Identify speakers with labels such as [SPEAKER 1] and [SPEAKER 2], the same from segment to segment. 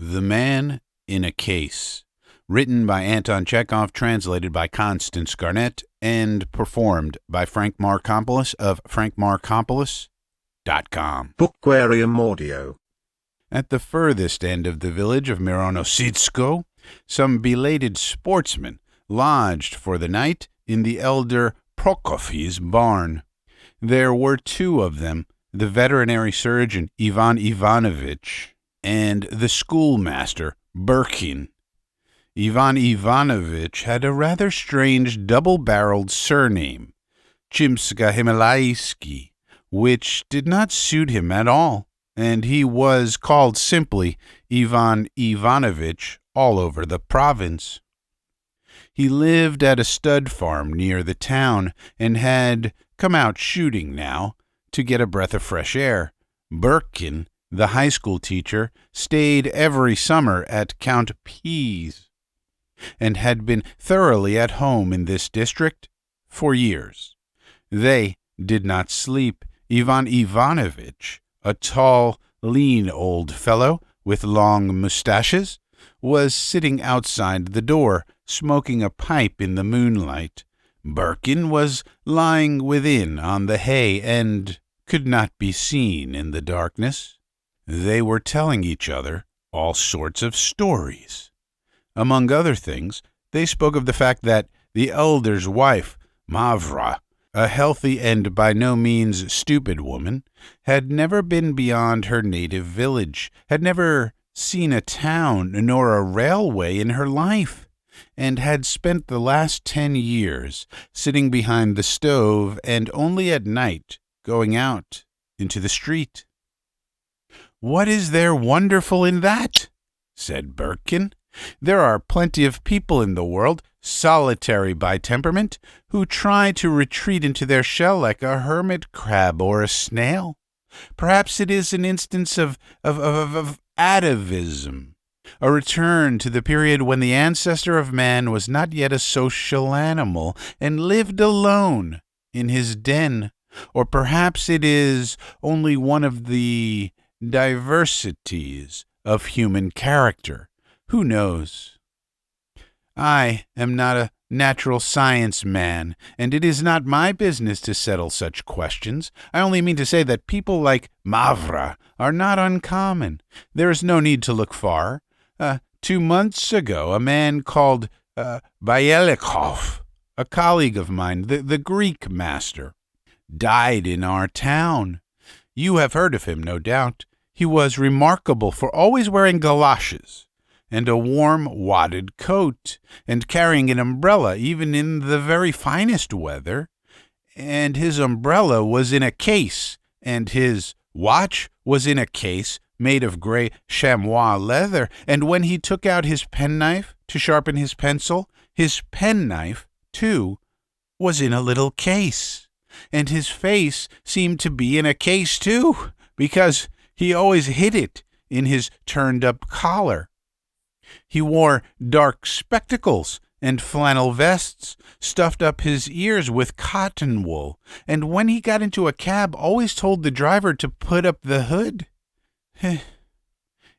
[SPEAKER 1] The Man in a Case, written by Anton Chekhov, translated by Constance Garnett, and performed by Frank Marcopolos of frankmarcopolos.com.
[SPEAKER 2] Bookwarium Audio.
[SPEAKER 1] At the furthest end of the village of Mironositsko, some belated sportsmen lodged for the night in the elder Prokofi's barn. There were two of them, the veterinary surgeon Ivan Ivanovitch and the schoolmaster Burkin. Ivan Ivanovitch had a rather strange double-barreled surname, Chimska-Himalayski, which did not suit him at all, and he was called simply Ivan Ivanovitch all over the province. He lived at a stud farm near the town and had come out shooting now to get a breath of fresh air. Burkin, the high school teacher, stayed every summer at Count P's and had been thoroughly at home in this district for years. They did not sleep. Ivan Ivanovitch, a tall, lean old fellow with long mustaches, was sitting outside the door, smoking a pipe in the moonlight. Burkin was lying within on the hay and could not be seen in the darkness. They were telling each other all sorts of stories. Among other things, they spoke of the fact that the elder's wife, Mavra, a healthy and by no means stupid woman, had never been beyond her native village, had never seen a town nor a railway in her life, and had spent the last 10 years sitting behind the stove and only at night going out into the street. "What is there wonderful in that?" said Burkin. "There are plenty of people in the world, solitary by temperament, who try to retreat into their shell like a hermit crab or a snail. Perhaps it is an instance of atavism, a return to the period when the ancestor of man was not yet a social animal and lived alone in his den. Or perhaps it is only one of the diversities of human character. Who knows? I am not a natural science man, and it is not my business to settle such questions. I only mean to say that people like Mavra are not uncommon. There is no need to look far. 2 months ago, a man called Belikov, a colleague of mine, the Greek master, died in our town. You have heard of him, no doubt. He was remarkable for always wearing galoshes and a warm wadded coat, and carrying an umbrella even in the very finest weather. And his umbrella was in a case, and his watch was in a case made of gray chamois leather, and when he took out his penknife to sharpen his pencil, his penknife, too, was in a little case. And his face seemed to be in a case, too, because he always hid it in his turned-up collar. He wore dark spectacles and flannel vests, stuffed up his ears with cotton wool, and when he got into a cab always told the driver to put up the hood.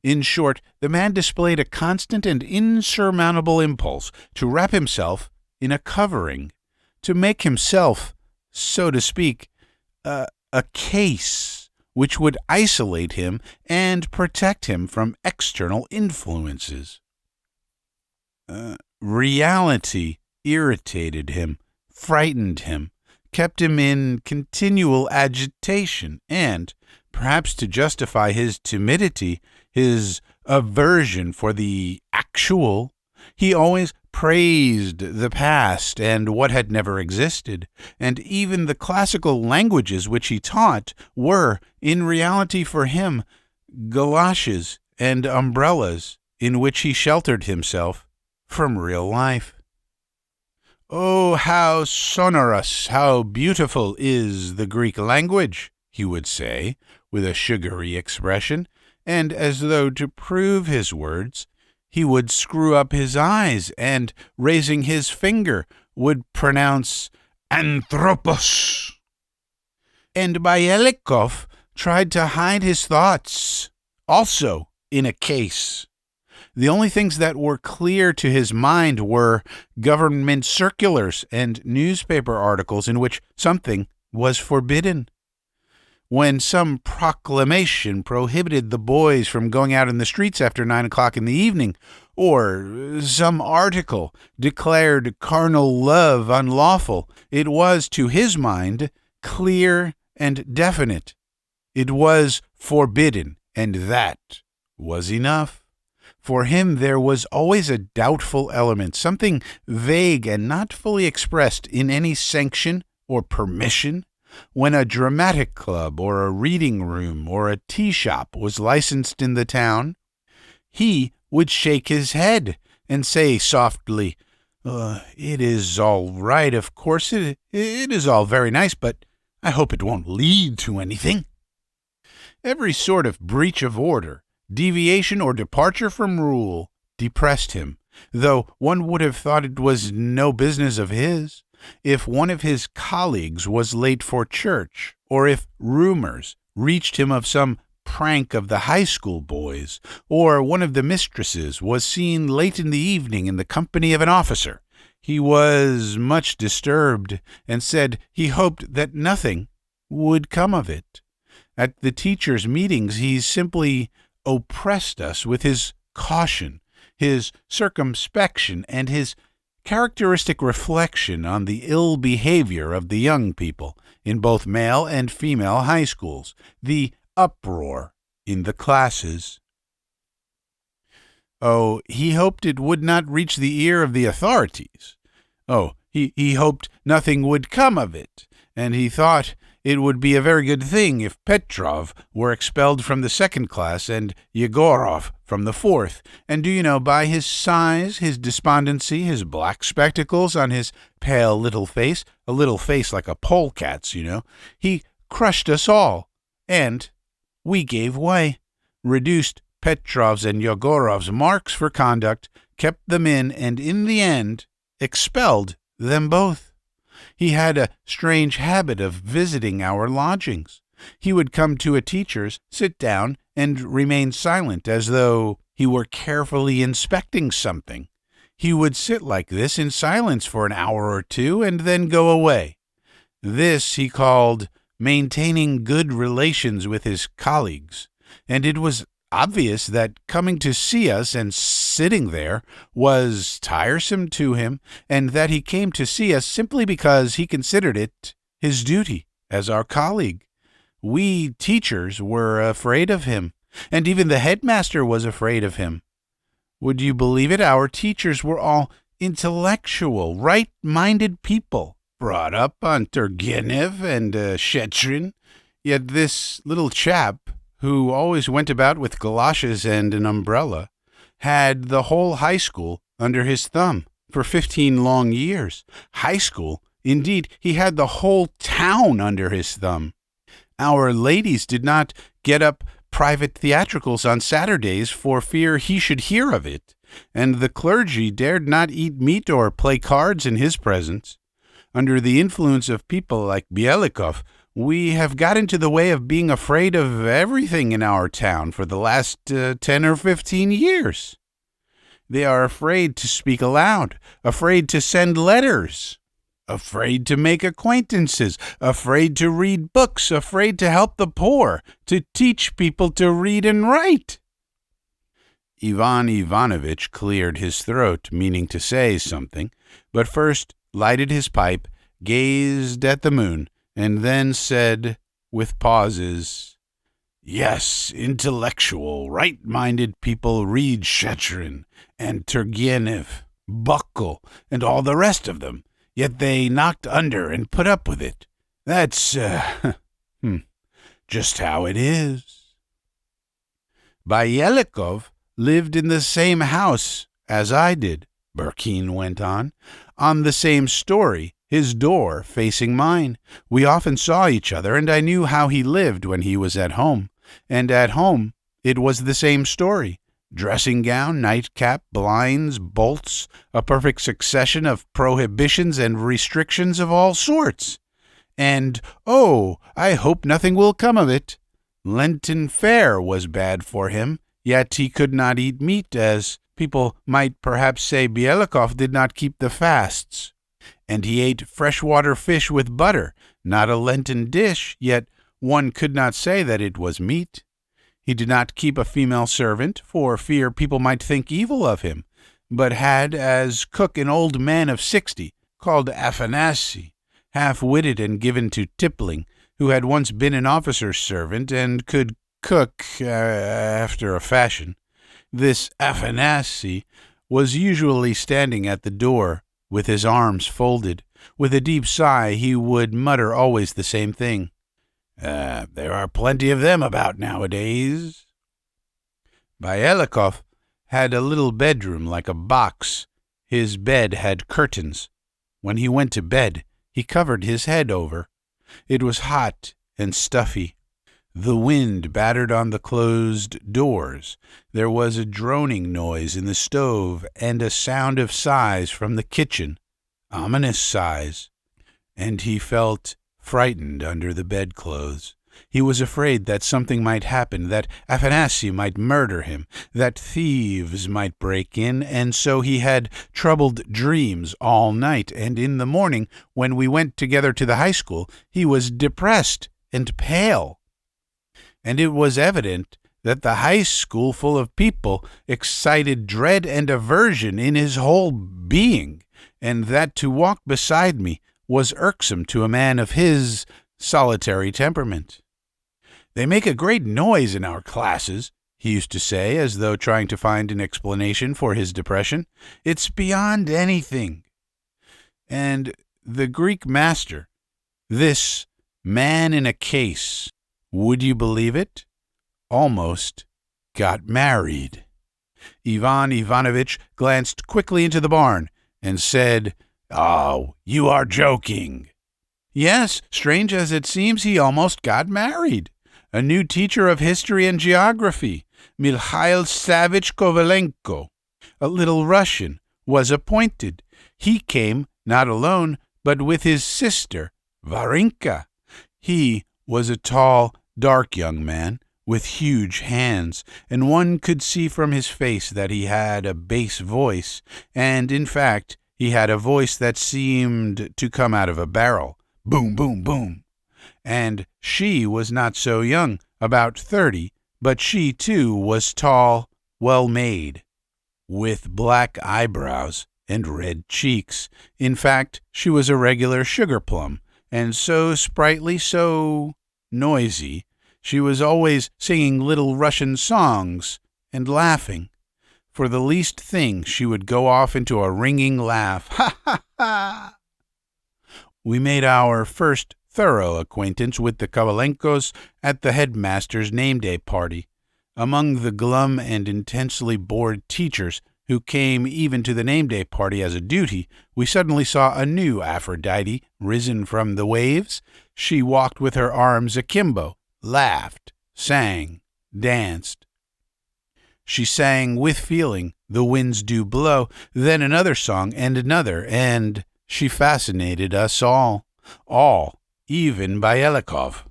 [SPEAKER 1] In short, the man displayed a constant and insurmountable impulse to wrap himself in a covering, to make himself, so to speak, a case which would isolate him and protect him from external influences. Reality irritated him, frightened him, kept him in continual agitation, and, perhaps to justify his timidity, his aversion for the actual, he always praised the past and what had never existed, and even the classical languages which he taught were, in reality for him, galoshes and umbrellas in which he sheltered himself from real life. "Oh, how sonorous, how beautiful is the Greek language," he would say, with a sugary expression, and as though to prove his words, he would screw up his eyes and, raising his finger, would pronounce anthropos. And Belikov tried to hide his thoughts, also in a case. The only things that were clear to his mind were government circulars and newspaper articles in which something was forbidden. When some proclamation prohibited the boys from going out in the streets after 9 o'clock in the evening, or some article declared carnal love unlawful, it was, to his mind, clear and definite. It was forbidden, and that was enough. For him there was always a doubtful element, something vague and not fully expressed in any sanction or permission. When a dramatic club or a reading room or a tea shop was licensed in the town, he would shake his head and say softly, "It is all right, of course, it is all very nice, but I hope it won't lead to anything." Every sort of breach of order, deviation or departure from rule depressed him, though one would have thought it was no business of his. If one of his colleagues was late for church, or if rumors reached him of some prank of the high school boys, or one of the mistresses was seen late in the evening in the company of an officer, he was much disturbed, and said he hoped that nothing would come of it. At the teachers' meetings he simply oppressed us with his caution, his circumspection, and his characteristic reflection on the ill behavior of the young people in both male and female high schools, the uproar in the classes. Oh, he hoped it would not reach the ear of the authorities. Oh, he hoped nothing would come of it, and he thought it would be a very good thing if Petrov were expelled from the second class and Yegorov from the fourth. And do you know, by his size, his despondency, his black spectacles on his pale little face, a little face like a polecat's, he crushed us all. And we gave way, reduced Petrov's and Yegorov's marks for conduct, kept them and in the end expelled them both. He had a strange habit of visiting our lodgings. He would come to a teacher's, sit down, and remain silent as though he were carefully inspecting something. He would sit like this in silence for an hour or two and then go away. This he called maintaining good relations with his colleagues, and it was obvious that coming to see us and sitting there was tiresome to him, and that he came to see us simply because he considered it his duty as our colleague. We teachers were afraid of him, and even the headmaster was afraid of him. Would you believe it? Our teachers were all intellectual, right-minded people, brought up on Turgenev and Shetrin, yet this little chap, who always went about with galoshes and an umbrella, had the whole high school under his thumb for 15 long years. High school? Indeed, he had the whole town under his thumb. Our ladies did not get up private theatricals on Saturdays for fear he should hear of it, and the clergy dared not eat meat or play cards in his presence. Under the influence of people like Belikov, we have got into the way of being afraid of everything in our town for the last 10 or 15 years. They are afraid to speak aloud, afraid to send letters, afraid to make acquaintances, afraid to read books, afraid to help the poor, to teach people to read and write. Ivan Ivanovitch cleared his throat, meaning to say something, but first lighted his pipe, gazed at the moon, and then said, with pauses, "Yes, intellectual, right-minded people read Shetrin and Turgenev, Buckle, and all the rest of them, yet they knocked under and put up with it. That's, just how it is." Belikov lived in the same house as I did, Burkin went on, on the same story, his door facing mine. We often saw each other, and I knew how he lived when he was at home. And at home it was the same story. Dressing gown, nightcap, blinds, bolts, a perfect succession of prohibitions and restrictions of all sorts. And, I hope nothing will come of it. Lenten fare was bad for him. Yet he could not eat meat, as people might perhaps say Belikov did not keep the fasts. And he ate freshwater fish with butter, not a Lenten dish, yet one could not say that it was meat. He did not keep a female servant, for fear people might think evil of him, but had as cook an old man of 60, called Afanasy, half-witted and given to tippling, who had once been an officer's servant and could cook after a fashion. This Afanasy was usually standing at the door with his arms folded. With a deep sigh he would mutter always the same thing. There are plenty of them about nowadays. Belikov had a little bedroom like a box. His bed had curtains. When he went to bed, he covered his head over. It was hot and stuffy. The wind battered on the closed doors. There was a droning noise in the stove and a sound of sighs from the kitchen, ominous sighs, and he felt frightened under the bedclothes. He was afraid that something might happen, that Afanasy might murder him, that thieves might break in, and so he had troubled dreams all night, and in the morning, when we went together to the high school, he was depressed and pale. And it was evident that the high school full of people excited dread and aversion in his whole being, and that to walk beside me was irksome to a man of his solitary temperament. "They make a great noise in our classes," he used to say, as though trying to find an explanation for his depression. "It's beyond anything." And the Greek master, this man in a case, would you believe it, almost got married. Ivan Ivanovitch glanced quickly into the barn and said, "Oh, you are joking." "Yes, strange as it seems, he almost got married. A new teacher of history and geography, Mikhail Kovalenko, a little Russian, was appointed. He came not alone, but with his sister, Varinka. He was a tall, dark young man, with huge hands, and one could see from his face that he had a bass voice, and, in fact, he had a voice that seemed to come out of a barrel. Boom, boom, boom. And she was not so young, about 30, but she, too, was tall, well-made, with black eyebrows and red cheeks. In fact, she was a regular sugar plum, and so sprightly, so noisy. She was always singing little Russian songs and laughing. For the least thing, she would go off into a ringing laugh. Ha, ha, ha! We made our first thorough acquaintance with the Kovalenkos at the headmaster's name-day party. Among the glum and intensely bored teachers who came even to the name-day party as a duty, we suddenly saw a new Aphrodite risen from the waves. She walked with her arms akimbo, laughed, sang, danced. She sang with feeling, "The winds do blow," then another song and another, and she fascinated us all, even Belikov.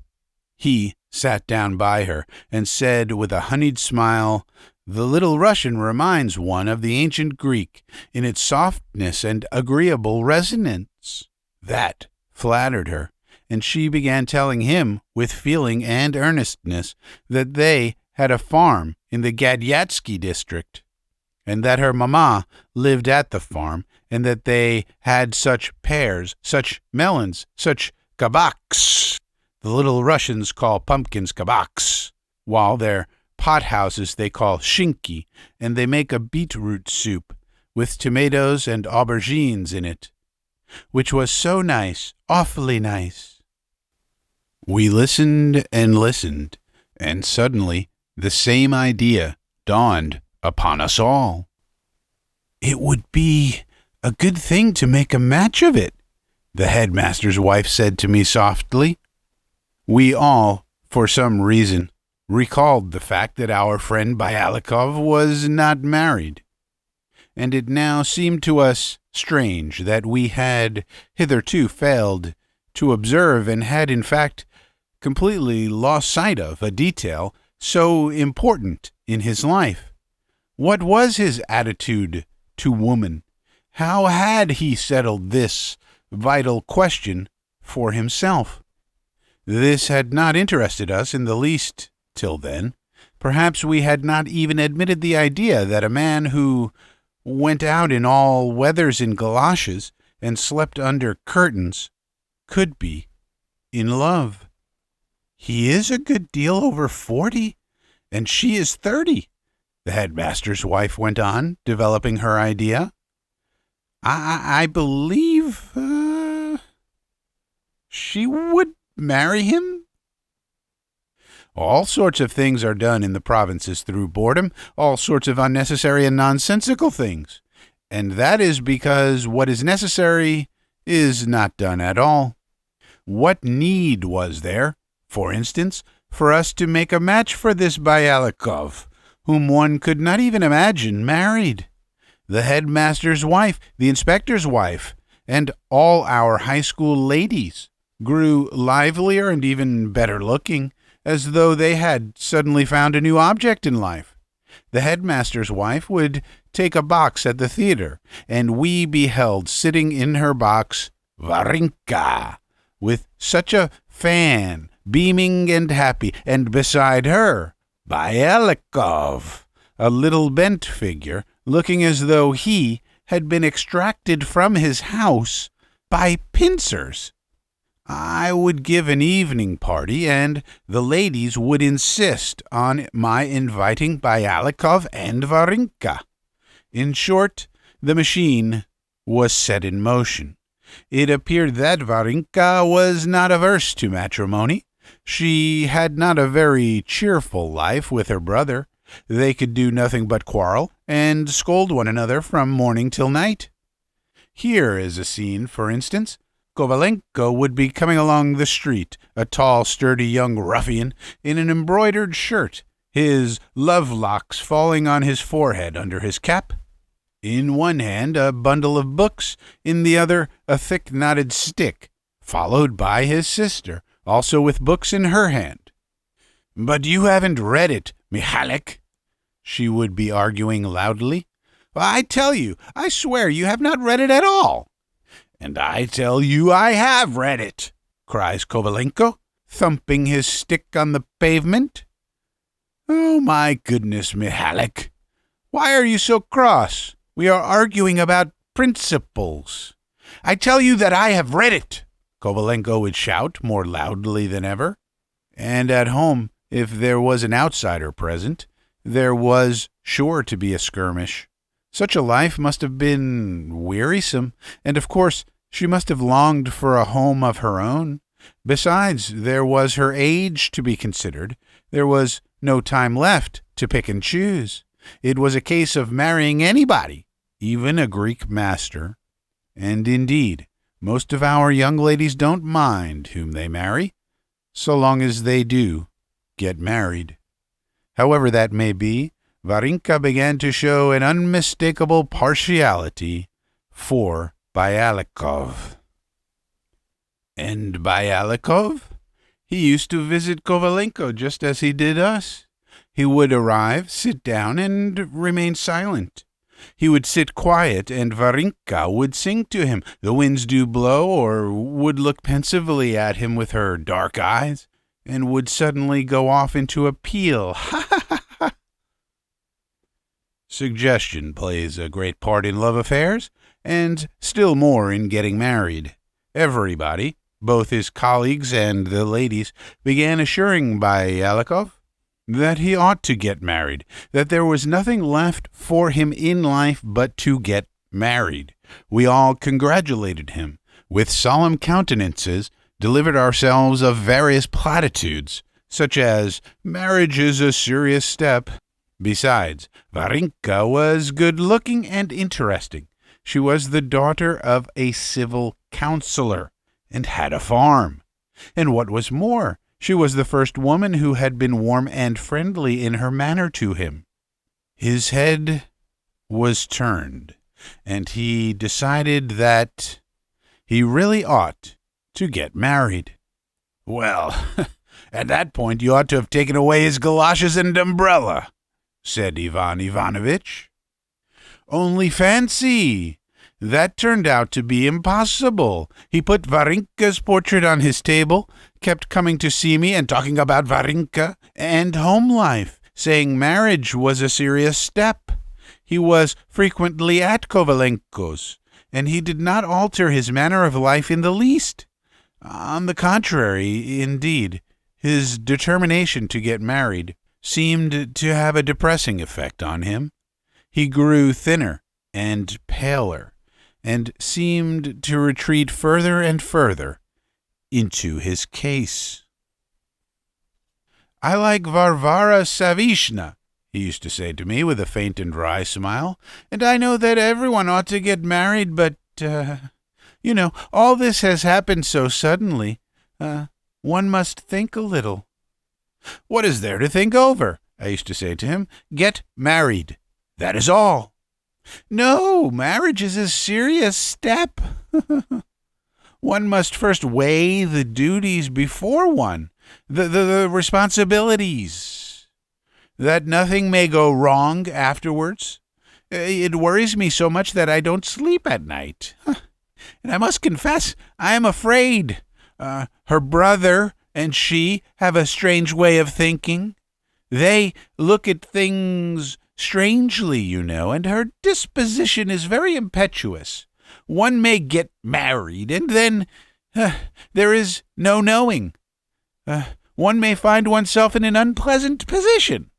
[SPEAKER 1] He sat down by her and said with a honeyed smile, "The little Russian reminds one of the ancient Greek in its softness and agreeable resonance." That flattered her, and she began telling him, with feeling and earnestness, that they had a farm in the Gadyatsky district, and that her mamma lived at the farm, and that they had such pears, such melons, such kabaks. The little Russians call pumpkins kabaks, while their pothouses they call shinki, and they make a beetroot soup with tomatoes and aubergines in it, which was so nice, awfully nice. We listened, and suddenly the same idea dawned upon us all. "It would be a good thing to make a match of it," the headmaster's wife said to me softly. We all, for some reason, recalled the fact that our friend Belikov was not married, and it now seemed to us strange that we had hitherto failed to observe and had in fact completely lost sight of a detail so important in his life? What was his attitude to woman? How had he settled this vital question for himself? This had not interested us in the least till then. Perhaps we had not even admitted the idea that a man who went out in all weathers in galoshes and slept under curtains could be in love. He is a good deal over 40, and she is 30, the headmaster's wife went on, developing her idea. I believe she would marry him. All sorts of things are done in the provinces through boredom, all sorts of unnecessary and nonsensical things. And that is because what is necessary is not done at all. What need was there, for instance, for us to make a match for this Belikov, whom one could not even imagine married? The headmaster's wife, the inspector's wife, and all our high school ladies grew livelier and even better looking, as though they had suddenly found a new object in life. The headmaster's wife would take a box at the theater, and we beheld sitting in her box Varinka, with such a fan, beaming and happy, and beside her Belikov, a little bent figure, looking as though he had been extracted from his house by pincers. I would give an evening party, and the ladies would insist on my inviting Belikov and Varinka. In short, the machine was set in motion. It appeared that Varinka was not averse to matrimony. She had not a very cheerful life with her brother. They could do nothing but quarrel and scold one another from morning till night. Here is a scene, for instance. Kovalenko would be coming along the street, a tall, sturdy young ruffian in an embroidered shirt, his love-locks falling on his forehead under his cap. In one hand a bundle of books, in the other a thick knotted stick, followed by his sister, also with books in her hand. "But you haven't read it, Mihailek," she would be arguing loudly. "I tell you, I swear you have not read it at all." "And I tell you I have read it," cries Kovalenko, thumping his stick on the pavement. "Oh, my goodness, Mihailek, why are you so cross? We are arguing about principles." "I tell you that I have read it," Kovalenko would shout more loudly than ever. And at home, if there was an outsider present, there was sure to be a skirmish. Such a life must have been wearisome, and of course she must have longed for a home of her own. Besides, there was her age to be considered. There was no time left to pick and choose. It was a case of marrying anybody, even a Greek master. And indeed, most of our young ladies don't mind whom they marry, so long as they do get married. However that may be, Varinka began to show an unmistakable partiality for Belikov. And Belikov? He used to visit Kovalenko just as he did us. He would arrive, sit down, and remain silent. He would sit quiet, and Varinka would sing to him, "The Winds Do Blow," or would look pensively at him with her dark eyes, and would suddenly go off into a peal. Ha ha ha ha! Suggestion plays a great part in love affairs, and still more in getting married. Everybody, both his colleagues and the ladies, began assuring Belikov that he ought to get married, that there was nothing left for him in life but to get married. We all congratulated him, with solemn countenances, delivered ourselves of various platitudes, such as, "Marriage is a serious step." Besides, Varinka was good-looking and interesting. She was the daughter of a civil councillor, and had a farm. And what was more, she was the first woman who had been warm and friendly in her manner to him. His head was turned, and he decided that he really ought to get married. Well, At that point you ought to have taken away his galoshes and umbrella, said Ivan Ivanovitch. Only fancy! That turned out to be impossible. He put Varinka's portrait on his table, kept coming to see me and talking about Varinka and home life, saying marriage was a serious step. He was frequently at Kovalenko's, and he did not alter his manner of life in the least. On the contrary, indeed, his determination to get married seemed to have a depressing effect on him. He grew thinner and paler, and seemed to retreat further and further into his case. I like Varvara Savishna, he used to say to me with a faint and wry smile, and I know that everyone ought to get married, but, all this has happened so suddenly. One must think a little. What is there to think over? I used to say to him. Get married. That is all. No, marriage is a serious step. One must first weigh the duties before one, the responsibilities, that nothing may go wrong afterwards. It worries me so much that I don't sleep at night. And I must confess, I am afraid. Her brother and she have a strange way of thinking. They look at things strangely, and her disposition is very impetuous. One may get married, and then there is no knowing. One may find oneself in an unpleasant position.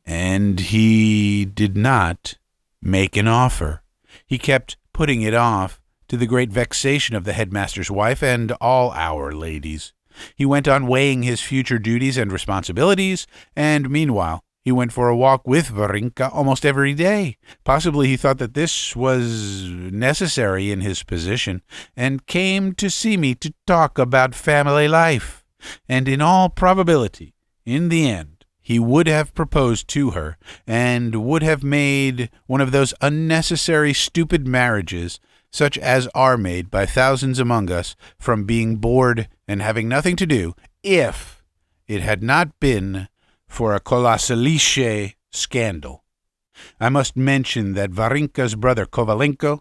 [SPEAKER 1] And he did not make an offer. He kept putting it off, to the great vexation of the headmaster's wife and all our ladies. He went on weighing his future duties and responsibilities, and meanwhile he went for a walk with Varinka almost every day. Possibly he thought that this was necessary in his position, and came to see me to talk about family life. And in all probability, in the end, he would have proposed to her, and would have made one of those unnecessary, stupid marriages, such as are made by thousands among us from being bored and having nothing to do, if it had not been for a kolossaliche scandal. I must mention that Varinka's brother Kovalenko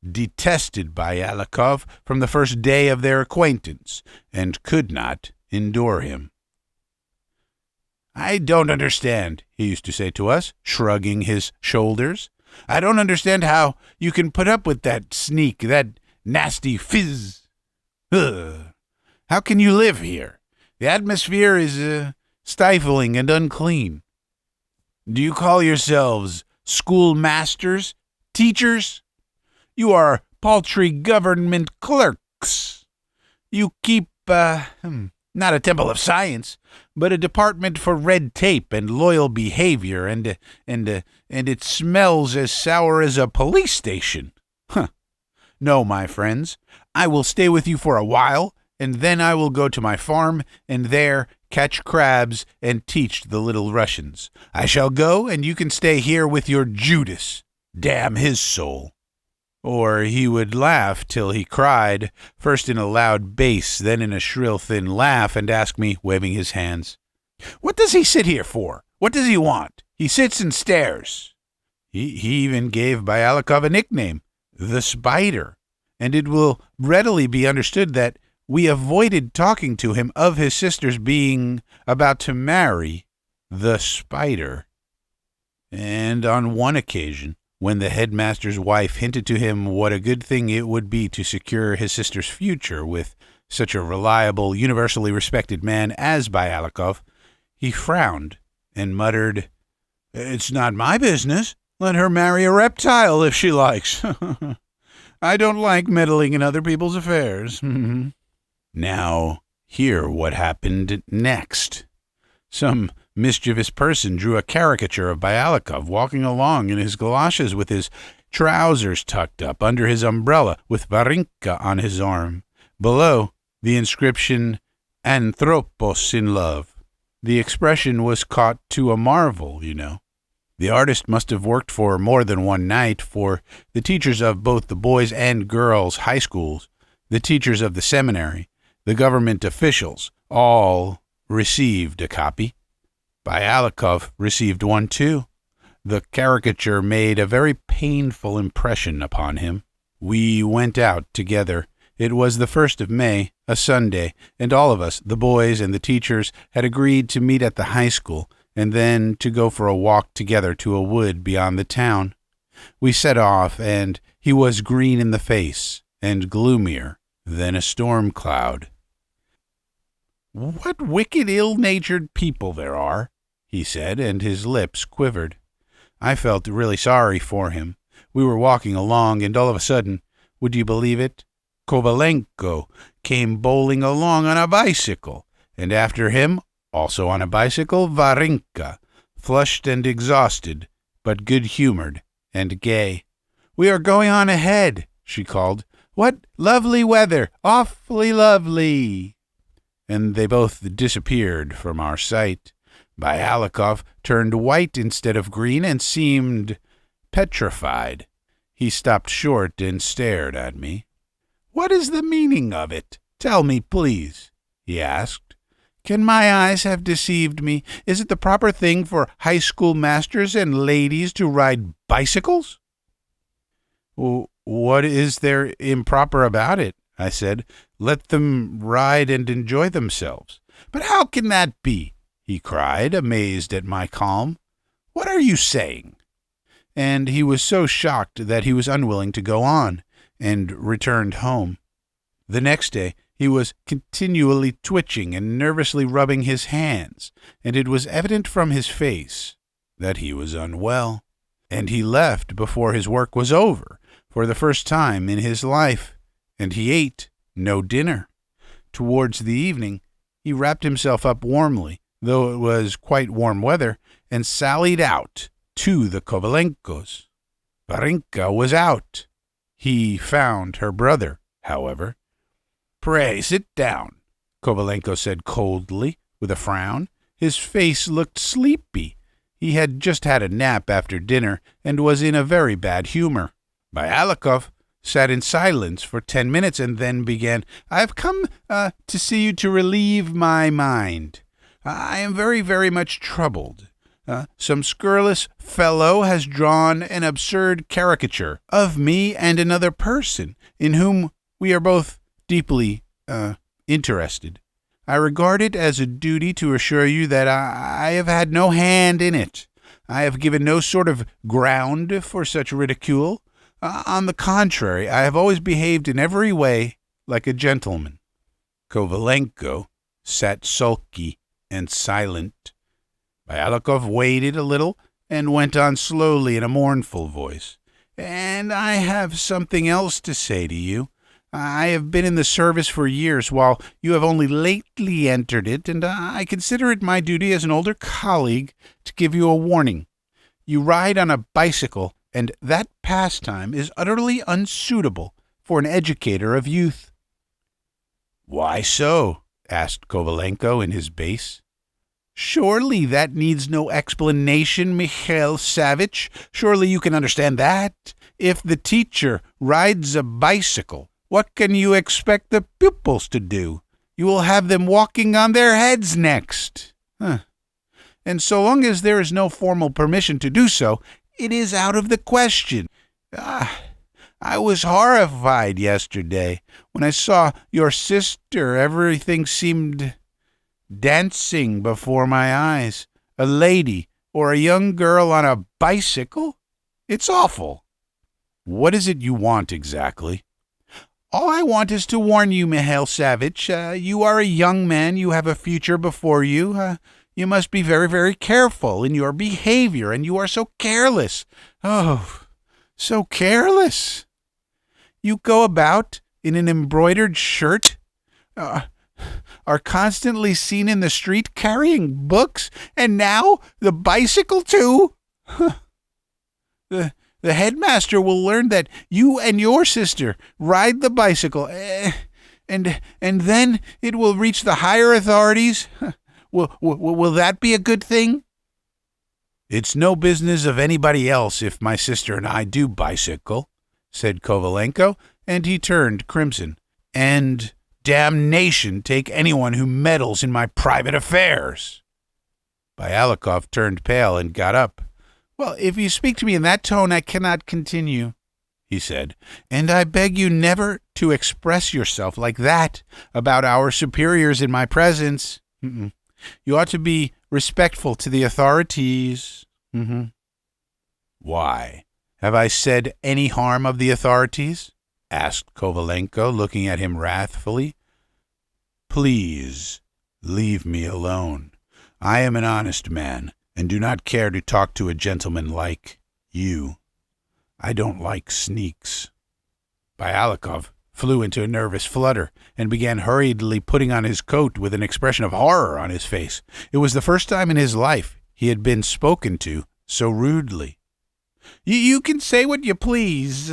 [SPEAKER 1] detested Belikov from the first day of their acquaintance, and could not endure him. I don't understand, he used to say to us, shrugging his shoulders. I don't understand how you can put up with that sneak, that nasty fizz. Ugh. How can you live here? The atmosphere is stifling and unclean. Do you call yourselves schoolmasters, teachers? You are paltry government clerks. You keep, not a temple of science, but a department for red tape and loyal behavior, and it smells as sour as a police station. No, my friends, I will stay with you for a while, and then I will go to my farm, and there catch crabs and teach the little Russians. I shall go, and you can stay here with your Judas. Damn his soul. Or he would laugh till he cried, first in a loud bass, then in a shrill, thin laugh, and ask me, waving his hands, "What does he sit here for? What does he want? He sits and stares." He even gave Belikov a nickname, the Spider, and it will readily be understood that we avoided talking to him of his sister's being about to marry the Spider. And on one occasion, when the headmaster's wife hinted to him what a good thing it would be to secure his sister's future with such a reliable, universally respected man as Belikov, he frowned and muttered, "It's not my business. Let her marry a reptile if she likes. I don't like meddling in other people's affairs." Now, hear what happened next. Some mischievous person drew a caricature of Belikov walking along in his galoshes with his trousers tucked up under his umbrella, with Varinka on his arm. Below, the inscription, "Anthropos in love." The expression was caught to a marvel, The artist must have worked for more than one night, for the teachers of both the boys' and girls' high schools, the teachers of the seminary, the government officials, all received a copy. Belikov received one too. The caricature made a very painful impression upon him. We went out together. It was the 1st of May, a Sunday, and all of us, the boys and the teachers, had agreed to meet at the high school and then to go for a walk together to a wood beyond the town. We set off, and he was green in the face and gloomier than a storm cloud. "What wicked, ill-natured people there are," he said, and his lips quivered. I felt really sorry for him. We were walking along, and all of a sudden, would you believe it, Kovalenko came bowling along on a bicycle, and after him, also on a bicycle, Varenka, flushed and exhausted, but good-humored and gay. "We are going on ahead," she called. "What lovely weather! Awfully lovely!" And they both disappeared from our sight. Belikov turned white instead of green and seemed petrified. He stopped short and stared at me. "What is the meaning of it? Tell me, please," he asked. "Can my eyes have deceived me? Is it the proper thing for high school masters and ladies to ride bicycles?" "What is there improper about it?" I said. "Let them ride and enjoy themselves." "But how can that be?" he cried, amazed at my calm. "What are you saying?" And he was so shocked that he was unwilling to go on, and returned home. The next day he was continually twitching and nervously rubbing his hands, and it was evident from his face that he was unwell. And he left before his work was over, for the first time in his life, and he ate no dinner. Towards the evening he wrapped himself up warmly, though it was quite warm weather, and sallied out to the Kovalenkos. Varenka was out. He found her brother, however. "Pray sit down," Kovalenko said coldly, with a frown. His face looked sleepy. He had just had a nap after dinner, and was in a very bad humor. Belikov sat in silence for 10 minutes, and then began, "I have come to see you to relieve my mind. I am very, very much troubled. Some scurrilous fellow has drawn an absurd caricature of me and another person, in whom we are both deeply interested. I regard it as a duty to assure you that I have had no hand in it. I have given no sort of ground for such ridicule. On the contrary, I have always behaved in every way like a gentleman." Kovalenko sat sulky and silent. Belikov waited a little and went on slowly in a mournful voice. "And I have something else to say to you. I have been in the service for years, while you have only lately entered it, and I consider it my duty as an older colleague to give you a warning. You ride on a bicycle, and that pastime is utterly unsuitable for an educator of youth." "Why so?" asked Kovalenko in his bass. "Surely that needs no explanation, Mikhail Savitch. Surely you can understand that. If the teacher rides a bicycle, what can you expect the pupils to do? You will have them walking on their heads next. And so long as there is no formal permission to do so, it is out of the question. I was horrified yesterday. When I saw your sister, everything seemed dancing before my eyes. A lady or a young girl on a bicycle? It's awful." "What is it you want exactly?" "All I want is to warn you, Mikhail Savitch. You are a young man. You have a future before you. You must be very, very careful in your behavior, and you are so careless. Oh, so careless. You go about in an embroidered shirt, are constantly seen in the street carrying books, and now the bicycle too. The headmaster will learn that you and your sister ride the bicycle, and then it will reach the higher authorities. Will that be a good thing?" "It's no business of anybody else if my sister and I do bicycle," said Kovalenko, and he turned crimson. "And damnation take anyone who meddles in my private affairs." Belikov turned pale and got up. "Well, if you speak to me in that tone, I cannot continue," he said, "and I beg you never to express yourself like that about our superiors in my presence. You ought to be respectful to the authorities." "Why? Have I said any harm of the authorities?" asked Kovalenko, looking at him wrathfully. "Please, leave me alone. I am an honest man, and do not care to talk to a gentleman like you. I don't like sneaks." Belikov flew into a nervous flutter and began hurriedly putting on his coat with an expression of horror on his face. It was the first time in his life he had been spoken to so rudely. You can say what you please,"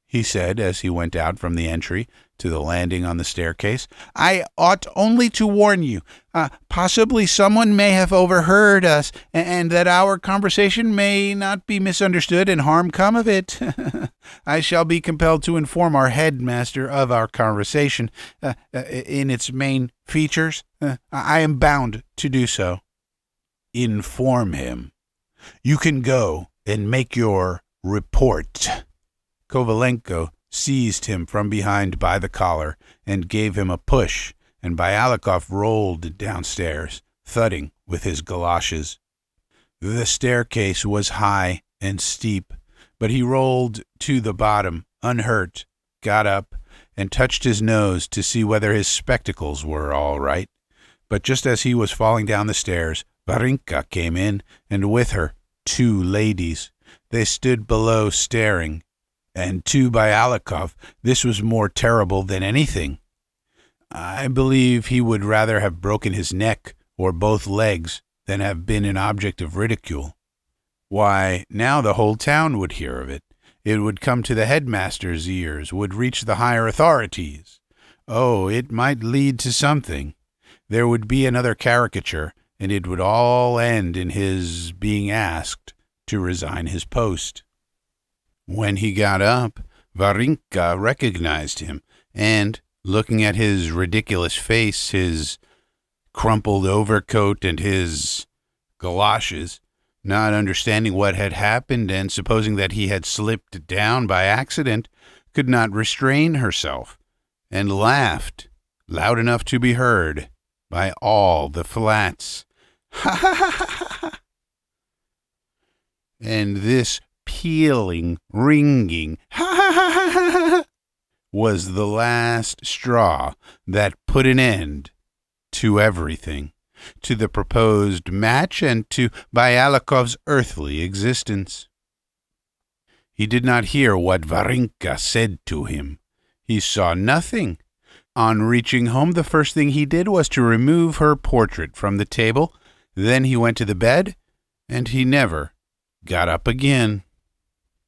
[SPEAKER 1] he said as he went out from the entry to the landing on the staircase. "I ought only to warn you. Possibly someone may have overheard us, and that our conversation may not be misunderstood and harm come of it. I shall be compelled to inform our headmaster of our conversation in its main features. I am bound to do so." "Inform him. You can go and make your report." Kovalenko seized him from behind by the collar and gave him a push, and Belikov rolled downstairs, thudding with his galoshes. The staircase was high and steep, but he rolled to the bottom, unhurt, got up, and touched his nose to see whether his spectacles were all right. But just as he was falling down the stairs, Varinka came in, and with her 2 ladies. They stood below staring, and to Belikov this was more terrible than anything. I believe he would rather have broken his neck or both legs than have been an object of ridicule. Why, now the whole town would hear of it. It would come to the headmaster's ears, would reach the higher authorities. Oh, it might lead to something. There would be another caricature, and it would all end in his being asked to resign his post. When he got up, Varinka recognized him, and, looking at his ridiculous face, his crumpled overcoat, and his galoshes, not understanding what had happened and supposing that he had slipped down by accident, could not restrain herself, and laughed, loud enough to be heard by all the flats. "Ha ha ha ha ha!" And this pealing, ringing "ha ha ha ha ha" was the last straw that put an end to everything, to the proposed match and to Belikov's earthly existence. He did not hear what Varinka said to him. He saw nothing. On reaching home, the first thing he did was to remove her portrait from the table. Then he went to the bed, and he never got up again.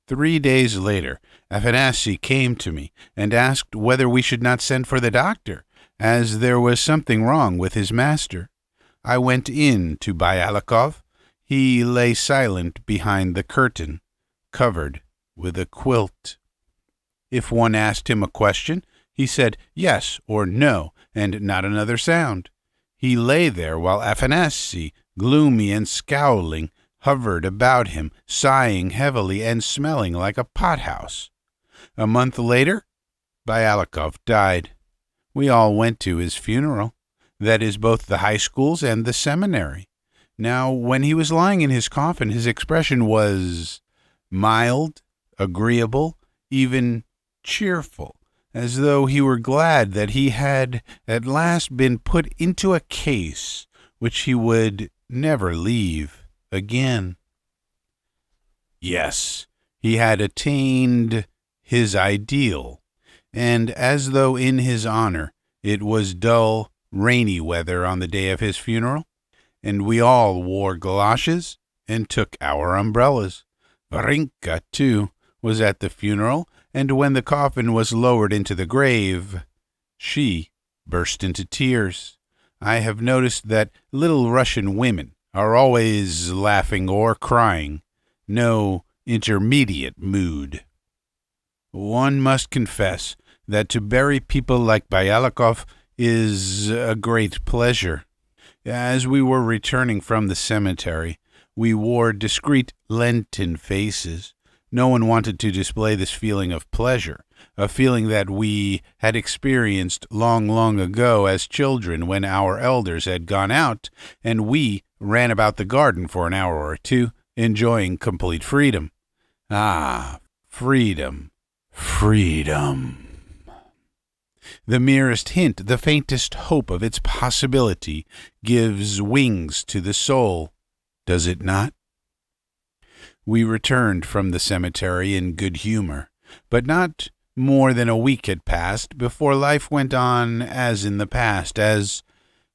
[SPEAKER 1] 3 days later, Afanasy came to me and asked whether we should not send for the doctor, as there was something wrong with his master. I went in to Belikov. He lay silent behind the curtain, covered with a quilt. If one asked him a question, he said yes or no, and not another sound. He lay there while Afanasy, gloomy and scowling, hovered about him, sighing heavily and smelling like a pothouse. A month later, Belikov died. We all went to his funeral. That is, both the high schools and the seminary. Now, when he was lying in his coffin, his expression was mild, agreeable, even cheerful, as though he were glad that he had at last been put into a case which he would never leave again. Yes, he had attained his ideal, and as though in his honor it was dull, rainy weather on the day of his funeral, and we all wore galoshes and took our umbrellas. Varinka, too, was at the funeral, and when the coffin was lowered into the grave, she burst into tears. I have noticed that little Russian women are always laughing or crying, no intermediate mood. One must confess that to bury people like Belikov is a great pleasure. As we were returning from the cemetery, we wore discreet Lenten faces. No one wanted to display this feeling of pleasure, a feeling that we had experienced long, long ago as children when our elders had gone out and we ran about the garden for an hour or two, enjoying complete freedom. Ah, freedom, freedom. The merest hint, the faintest hope of its possibility gives wings to the soul, does it not? We returned from the cemetery in good humor, but not more than a week had passed before life went on as in the past, as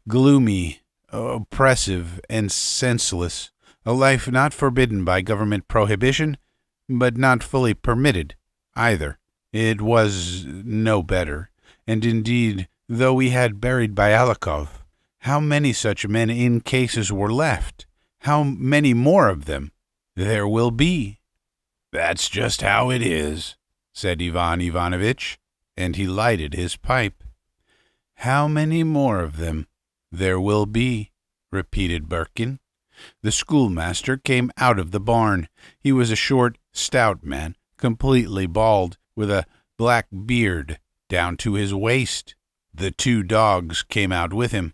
[SPEAKER 1] gloomy, oppressive, and senseless, a life not forbidden by government prohibition, but not fully permitted either. It was no better, and indeed, though we had buried Belikov, how many such men in cases were left? How many more of them there will be? That's just how it is, said Ivan Ivanovitch, and he lighted his pipe. How many more of them there will be, repeated Birkin. The schoolmaster came out of the barn. He was a short, stout man, completely bald, with a black beard down to his waist. The two dogs came out with him.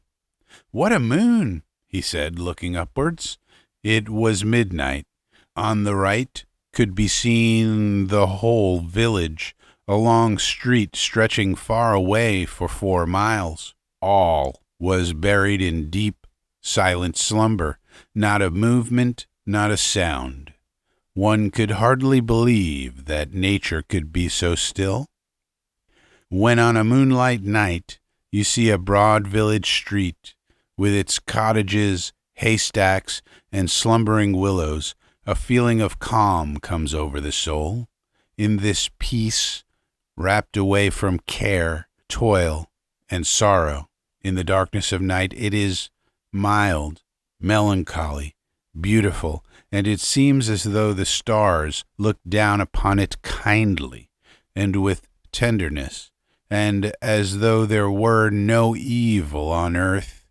[SPEAKER 1] What a moon, he said, looking upwards. It was midnight. On the right could be seen the whole village, a long street stretching far away for 4 miles. All was buried in deep, silent slumber, not a movement, not a sound. One could hardly believe that nature could be so still. When on a moonlight night you see a broad village street, with its cottages, haystacks, and slumbering willows, a feeling of calm comes over the soul. In this peace, wrapped away from care, toil, and sorrow, in the darkness of night, it is mild, melancholy, beautiful, and it seems as though the stars looked down upon it kindly and with tenderness, and as though there were no evil on earth,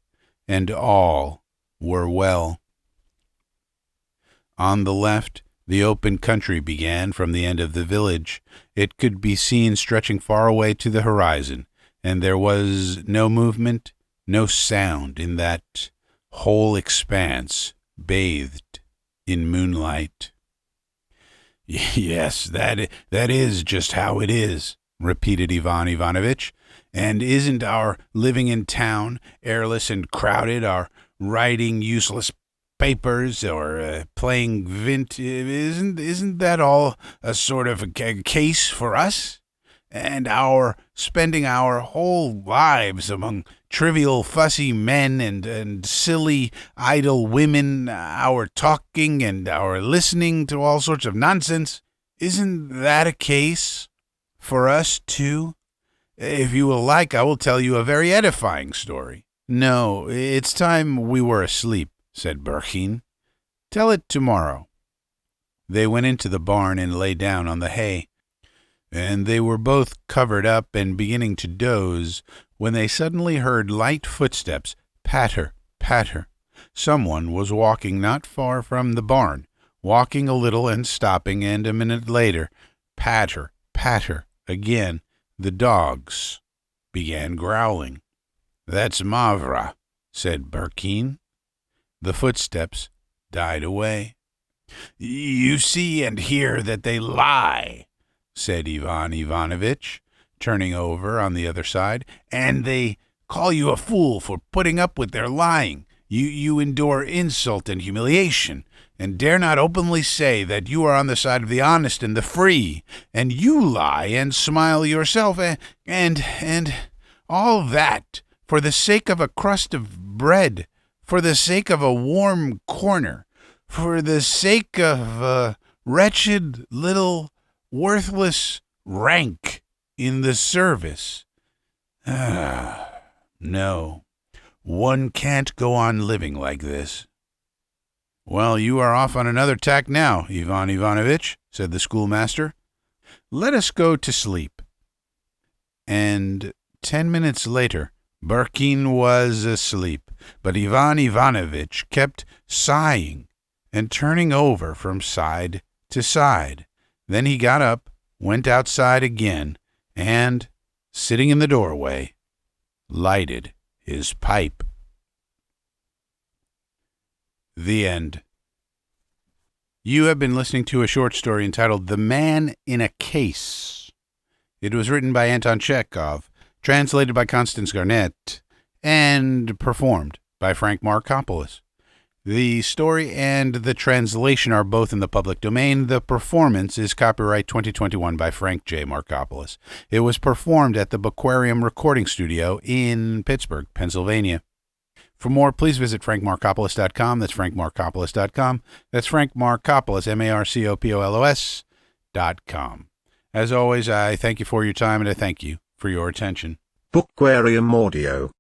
[SPEAKER 1] and all were well. On the left, the open country began from the end of the village. It could be seen stretching far away to the horizon, and there was no movement, no sound in that whole expanse bathed in moonlight. Yes, that is just how it is, repeated Ivan Ivanovitch. And isn't our living in town, airless and crowded, our writing useless papers, or playing isn't that all a sort of a case for us? And our spending our whole lives among trivial, fussy men and silly, idle women, our talking and our listening to all sorts of nonsense, isn't that a case for us too? If you will like, I will tell you a very edifying story. No, it's time we were asleep, said Birkin. Tell it tomorrow. They went into the barn and lay down on the hay, and they were both covered up and beginning to doze when they suddenly heard light footsteps, patter, patter. Someone was walking not far from the barn, walking a little and stopping, and a minute later, patter, patter, again. The dogs began growling. That's Mavra, said Birkin. The footsteps died away. You see and hear that they lie, said Ivan Ivanovitch, turning over on the other side, and they call you a fool for putting up with their lying. You endure insult and humiliation, and dare not openly say that you are on the side of the honest and the free, and you lie and smile yourself, and all that for the sake of a crust of bread, for the sake of a warm corner, for the sake of a wretched little worthless rank in the service. No, one can't go on living like this. Well, you are off on another tack now, Ivan Ivanovitch, said the schoolmaster. Let us go to sleep. and 10 minutes later, Burkin was asleep, but Ivan Ivanovitch kept sighing and turning over from side to side. Then he got up, went outside again, and, sitting in the doorway, lighted his pipe. The end. You have been listening to a short story entitled The Man in a Case. It was written by Anton Chekhov, translated by Constance Garnett, and performed by Frank Marcopolos. The story and the translation are both in the public domain. The performance is copyright 2021 by Frank J. Marcopolos. It was performed at the Bookquarium Recording Studio in Pittsburgh, Pennsylvania. For more, please visit frankmarcopolos.com. That's frankmarcopolos.com. That's Frank Marcopolos, MARCOPOLOS.com. As always, I thank you for your time, and I thank you for your attention.
[SPEAKER 2] Bookquarium Audio.